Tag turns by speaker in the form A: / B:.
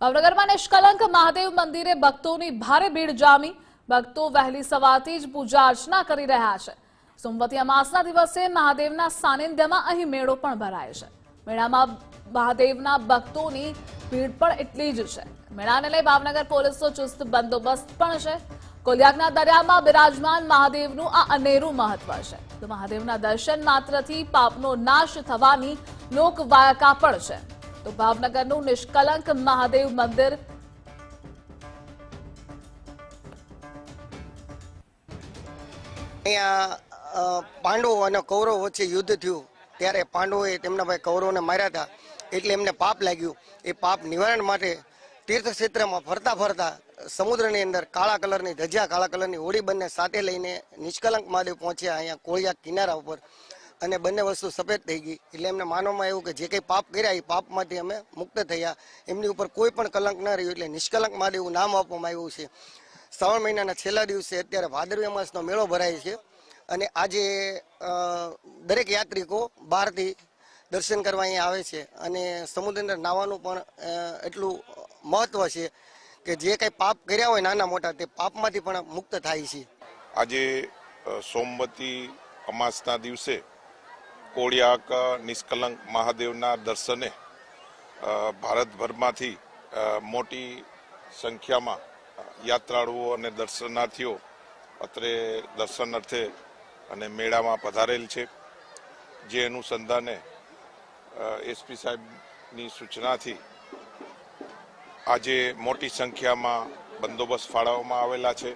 A: ભાવનગરમાં નિષ્કલંક મહાદેવ મંદિરે ભક્તોની ભારે ભીડ જામી। ભક્તો વહેલી સવારથી જ પૂજા અર્ચના કરી રહ્યા છે। સોમવતી અમાસના દિવસે મહાદેવના સાનિધ્યમાં અહીં મેળો પણ ભરાય છે। મેળામાં મહાદેવના ભક્તોની ભીડ પણ એટલી જ છે। મેળાને લઈ ભાવનગર પોલીસનો ચુસ્ત બંદોબસ્ત પણ છે। કોલિયાકના દરિયામાં બિરાજમાન મહાદેવનું આ અનેરું મહત્વ છે। તો મહાદેવના દર્શન માત્રથી પાપનો નાશ થવાની લોકવાયકા પણ છે। તો ભાવનગરનું નિષ્કલંક મહાદેવ મંદિર
B: પાંડવો અને કૌરવો વચ્ચે યુદ્ધ થયું ત્યારે પાંડવોએ તેમના ભાઈ કૌરવોને માર્યા હતા, એટલે એમને પાપ લાગ્યું। એ પાપ નિવારણ માટે તીર્થક્ષેત્રમાં ફરતા ફરતા સમુદ્રની અંદર કાળા કલરની ધજા, કાળા કલરની હોડી બંને સાથે લઈને નિષ્કલંક મહાદેવ પહોંચ્યા અહીંયા કોળિયા કિનારા ઉપર, અને બંને વસ્તુ સફેદ થઈ ગઈ। એટલે એમને માનવામાં આવ્યું કે જે કંઈ પાપ કર્યા એ પાપમાંથી અમે મુક્ત થયા, એમની ઉપર કોઈ પણ કલંક ન રહ્યું, એટલે નિષ્કલંક મહાદેવનું નામ આપવામાં આવ્યું છે। શ્રાવણ મહિનાના છેલ્લા દિવસે અત્યારે ભાદરવી અમાસનો મેળો ભરાય છે, અને આજે દરેક યાત્રિકો બહારથી દર્શન કરવા અહીંયા આવે છે, અને સમુદ્રની અંદર નાહવાનું પણ એટલું મહત્વ છે કે જે કંઈ પાપ કર્યા હોય નાના મોટા, તે પાપમાંથી પણ મુક્ત થાય છે।
C: આજે સોમવતી અમાસના દિવસે કોળિયાક નિષ્કલંક મહાદેવના દર્શને ભારતભરમાંથી મોટી સંખ્યામાં યાત્રાળુઓ અને દર્શનાર્થીઓ અત્રે દર્શનાર્થે અને મેળામાં પધારેલ છે। જે અનુસંધાને એસપી સાહેબની સૂચનાથી આજે મોટી સંખ્યામાં બંદોબસ્ત ફાળવવામાં આવેલા છે।